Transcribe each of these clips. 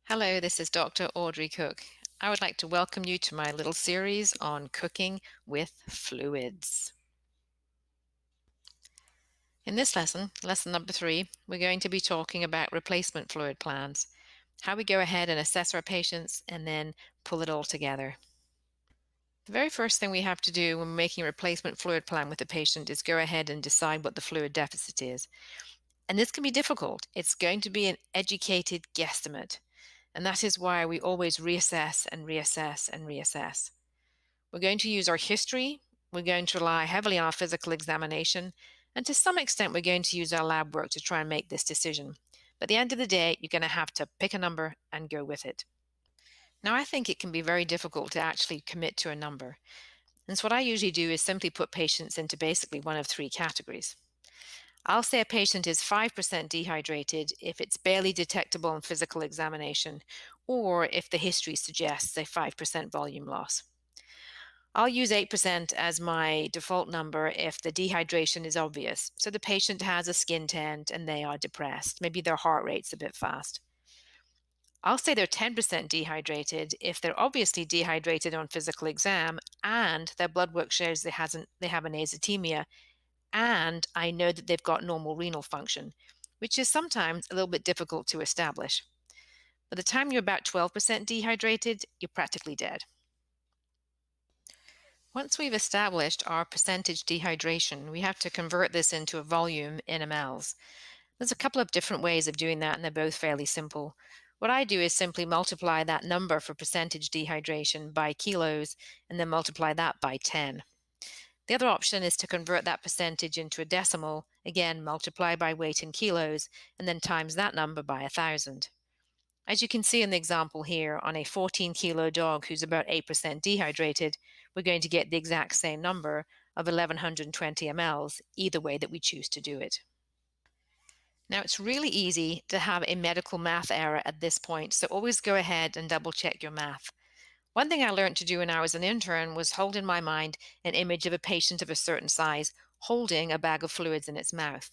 Hello, this is Dr. Audrey Cook. I would like to welcome you to my little series on cooking with fluids. In this lesson, lesson number 3, we're going to be talking about replacement fluid plans, how we go ahead and assess our patients and then pull it all together. The very first thing we have to do when we're making a replacement fluid plan with a patient is go ahead and decide what the fluid deficit is. And this can be difficult. It's going to be an educated guesstimate. And that is why we always reassess and reassess and reassess. We're going to use our history, we're going to rely heavily on our physical examination, and to some extent we're going to use our lab work to try and make this decision. But at the end of the day, you're going to have to pick a number and go with it. Now, I think it can be very difficult to actually commit to a number. And so what I usually do is simply put patients into basically one of 3 categories. I'll say a patient is 5% dehydrated if it's barely detectable in physical examination, or if the history suggests a 5% volume loss. I'll use 8% as my default number if the dehydration is obvious. So the patient has a skin tint and they are depressed. Maybe their heart rate's a bit fast. I'll say they're 10% dehydrated if they're obviously dehydrated on physical exam and their blood work shows they have an azotemia, and I know that they've got normal renal function, which is sometimes a little bit difficult to establish. By the time you're about 12% dehydrated, you're practically dead. Once we've established our percentage dehydration, we have to convert this into a volume in mLs. There's a couple of different ways of doing that, and they're both fairly simple. What I do is simply multiply that number for percentage dehydration by kilos and then multiply that by 10. The other option is to convert that percentage into a decimal, again multiply by weight in kilos, and then times that number by 1,000. As you can see in the example here, on a 14-kilo dog who's about 8% dehydrated, we're going to get the exact same number of 1,120 mLs, either way that we choose to do it. Now, it's really easy to have a medical math error at this point, so always go ahead and double check your math. One thing I learned to do when I was an intern was hold in my mind an image of a patient of a certain size holding a bag of fluids in its mouth.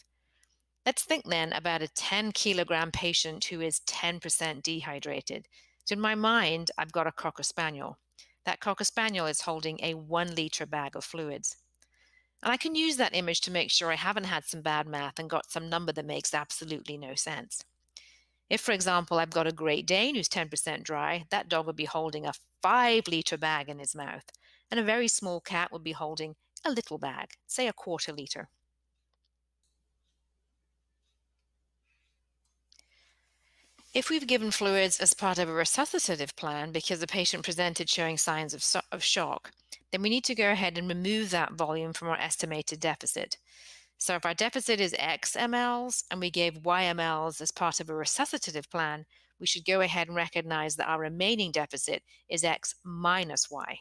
Let's think then about a 10-kilogram patient who is 10% dehydrated. So in my mind, I've got a Cocker Spaniel. That Cocker Spaniel is holding a 1-liter bag of fluids. And I can use that image to make sure I haven't had some bad math and got some number that makes absolutely no sense. If, for example, I've got a Great Dane who's 10% dry, that dog would be holding a 5-liter bag in his mouth. And a very small cat would be holding a little bag, say a quarter liter. If we've given fluids as part of a resuscitative plan because the patient presented showing signs of shock, then we need to go ahead and remove that volume from our estimated deficit. So if our deficit is X mLs and we gave Y mLs as part of a resuscitative plan, we should go ahead and recognize that our remaining deficit is X minus Y.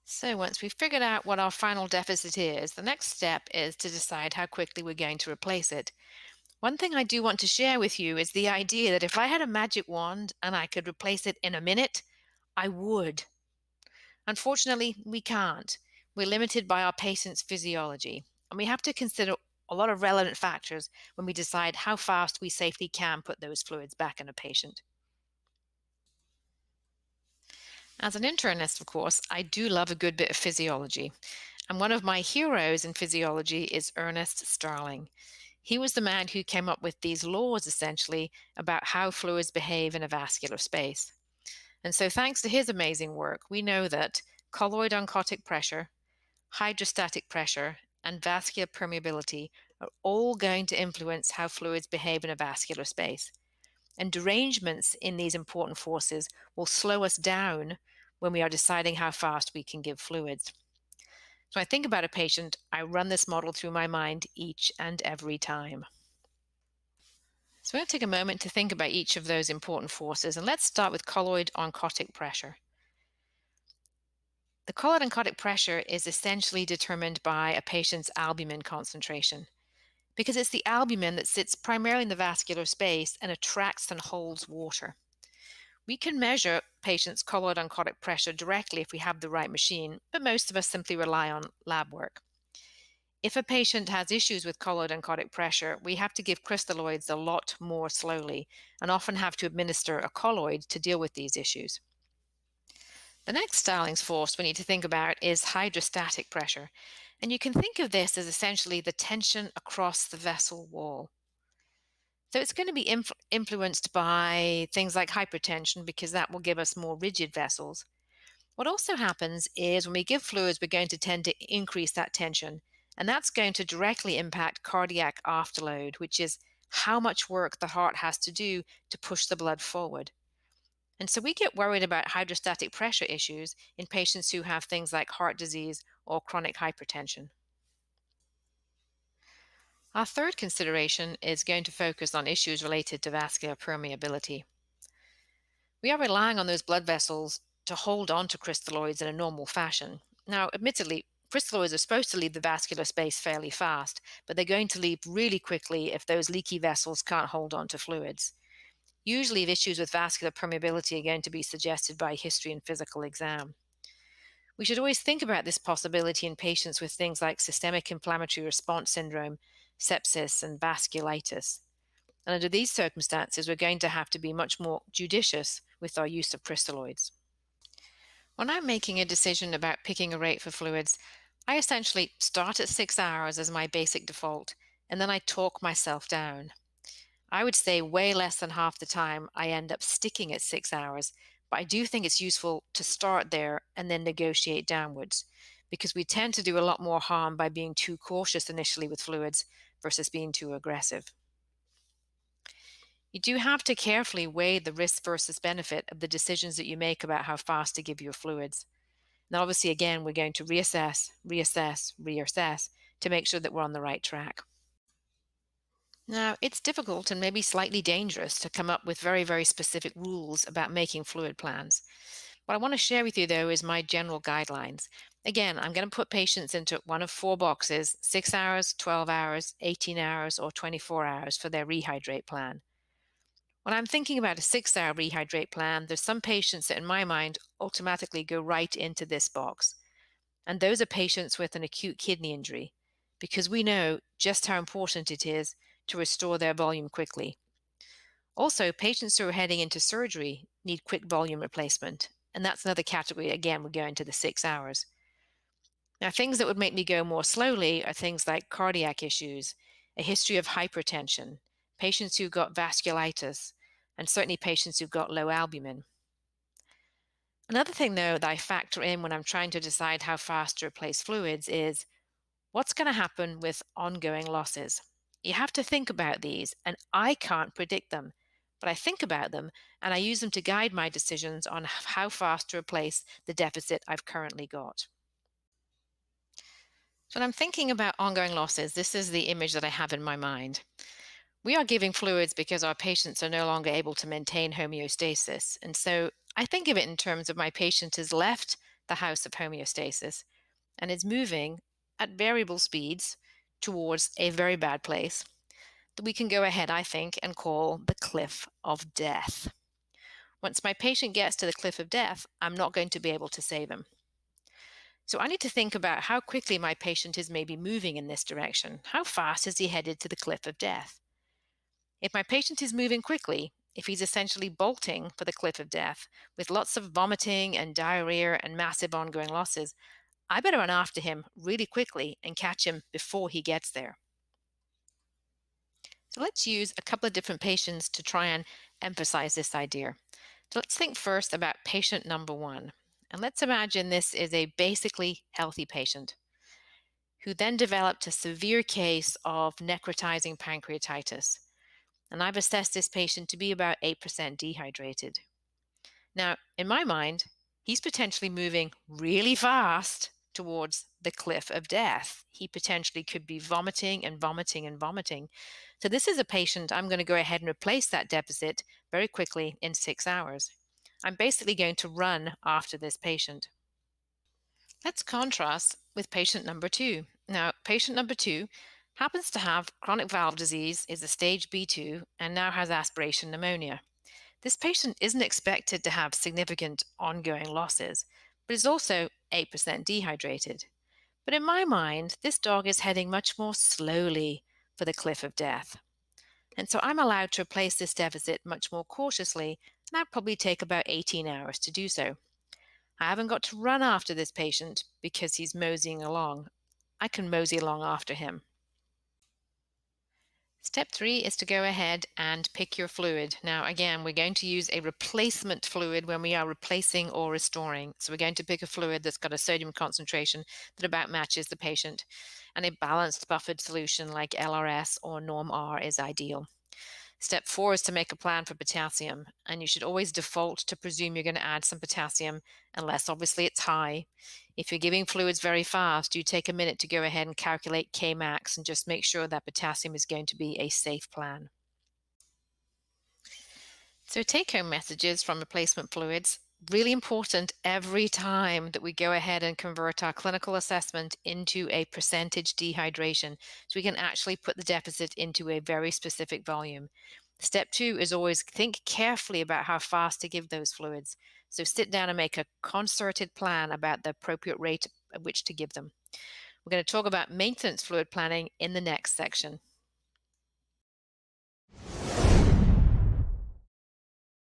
So once we've figured out what our final deficit is, the next step is to decide how quickly we're going to replace it. One thing I do want to share with you is the idea that if I had a magic wand and I could replace it in a minute, I would. Unfortunately, we can't. We're limited by our patient's physiology, and we have to consider a lot of relevant factors when we decide how fast we safely can put those fluids back in a patient. As an internist, of course, I do love a good bit of physiology, and one of my heroes in physiology is Ernest Starling. He was the man who came up with these laws, essentially, about how fluids behave in a vascular space. And so, thanks to his amazing work, we know that colloid oncotic pressure, hydrostatic pressure, and vascular permeability are all going to influence how fluids behave in a vascular space. And derangements in these important forces will slow us down when we are deciding how fast we can give fluids. So I think about a patient, I run this model through my mind each and every time. So we're going to take a moment to think about each of those important forces, and let's start with colloid oncotic pressure. The colloid oncotic pressure is essentially determined by a patient's albumin concentration, because it's the albumin that sits primarily in the vascular space and attracts and holds water. We can measure patients' colloid oncotic pressure directly if we have the right machine, but most of us simply rely on lab work. If a patient has issues with colloid and cardiac pressure, we have to give crystalloids a lot more slowly and often have to administer a colloid to deal with these issues. The next Starling's force we need to think about is hydrostatic pressure. And you can think of this as essentially the tension across the vessel wall. So it's going to be influenced by things like hypertension because that will give us more rigid vessels. What also happens is when we give fluids, we're going to tend to increase that tension, and that's going to directly impact cardiac afterload, which is how much work the heart has to do to push the blood forward. And so we get worried about hydrostatic pressure issues in patients who have things like heart disease or chronic hypertension. Our third consideration is going to focus on issues related to vascular permeability. We are relying on those blood vessels to hold on to crystalloids in a normal fashion. Now, admittedly, crystalloids are supposed to leave the vascular space fairly fast, but they're going to leave really quickly if those leaky vessels can't hold on to fluids. Usually, issues with vascular permeability are going to be suggested by history and physical exam. We should always think about this possibility in patients with things like systemic inflammatory response syndrome, sepsis, and vasculitis. And under these circumstances, we're going to have to be much more judicious with our use of crystalloids. When I'm making a decision about picking a rate for fluids, I essentially start at 6 hours as my basic default, and then I talk myself down. I would say way less than half the time I end up sticking at 6 hours, but I do think it's useful to start there and then negotiate downwards because we tend to do a lot more harm by being too cautious initially with fluids versus being too aggressive. You do have to carefully weigh the risk versus benefit of the decisions that you make about how fast to give your fluids. Now, obviously, again, we're going to reassess to make sure that we're on the right track. Now, it's difficult and maybe slightly dangerous to come up with very, very specific rules about making fluid plans. What I want to share with you, though, is my general guidelines. Again, I'm going to put patients into one of four boxes: 6 hours, 12 hours, 18 hours, or 24 hours for their rehydrate plan. When I'm thinking about a 6 hour rehydrate plan, there's some patients that, in my mind, automatically go right into this box. And those are patients with an acute kidney injury, because we know just how important it is to restore their volume quickly. Also, patients who are heading into surgery need quick volume replacement. And that's another category. Again, we're going to the 6 hours. Now, things that would make me go more slowly are things like cardiac issues, a history of hypertension, patients who've got vasculitis, and certainly patients who've got low albumin. Another thing, though, that I factor in when I'm trying to decide how fast to replace fluids is what's going to happen with ongoing losses. You have to think about these, and I can't predict them, but I think about them and I use them to guide my decisions on how fast to replace the deficit I've currently got. So when I'm thinking about ongoing losses, this is the image that I have in my mind. We are giving fluids because our patients are no longer able to maintain homeostasis. And so I think of it in terms of my patient has left the house of homeostasis and is moving at variable speeds towards a very bad place that we can go ahead, I think, and call the cliff of death. Once my patient gets to the cliff of death, I'm not going to be able to save him. So I need to think about how quickly my patient is maybe moving in this direction. How fast is he headed to the cliff of death? If my patient is moving quickly, if he's essentially bolting for the cliff of death with lots of vomiting and diarrhea and massive ongoing losses, I better run after him really quickly and catch him before he gets there. So let's use a couple of different patients to try and emphasize this idea. So let's think first about patient number one. And let's imagine this is a basically healthy patient who then developed a severe case of necrotizing pancreatitis. And I've assessed this patient to be about 8% dehydrated. Now, in my mind, he's potentially moving really fast towards the cliff of death. He potentially could be vomiting and vomiting and vomiting. So, this is a patient I'm going to go ahead and replace that deficit very quickly in 6 hours. I'm basically going to run after this patient. Let's contrast with patient number two. Now, patient number two happens to have chronic valve disease, is a stage B2, and now has aspiration pneumonia. This patient isn't expected to have significant ongoing losses, but is also 8% dehydrated. But in my mind, this dog is heading much more slowly for the cliff of death. And so I'm allowed to replace this deficit much more cautiously, and that probably take about 18 hours to do so. I haven't got to run after this patient because he's moseying along. I can mosey along after him. Step three is to go ahead and pick your fluid. Now, again, we're going to use a replacement fluid when we are replacing or restoring. So we're going to pick a fluid that's got a sodium concentration that about matches the patient. And a balanced buffered solution like LRS or Norm R is ideal. Step four is to make a plan for potassium, and you should always default to presume you're going to add some potassium, unless obviously it's high. If you're giving fluids very fast, do take a minute to go ahead and calculate Kmax and just make sure that potassium is going to be a safe plan. So, take home messages from replacement fluids. Really important every time that we go ahead and convert our clinical assessment into a percentage dehydration so we can actually put the deficit into a very specific volume. Step two is always think carefully about how fast to give those fluids. So, sit down and make a concerted plan about the appropriate rate at which to give them. We're going to talk about maintenance fluid planning in the next section.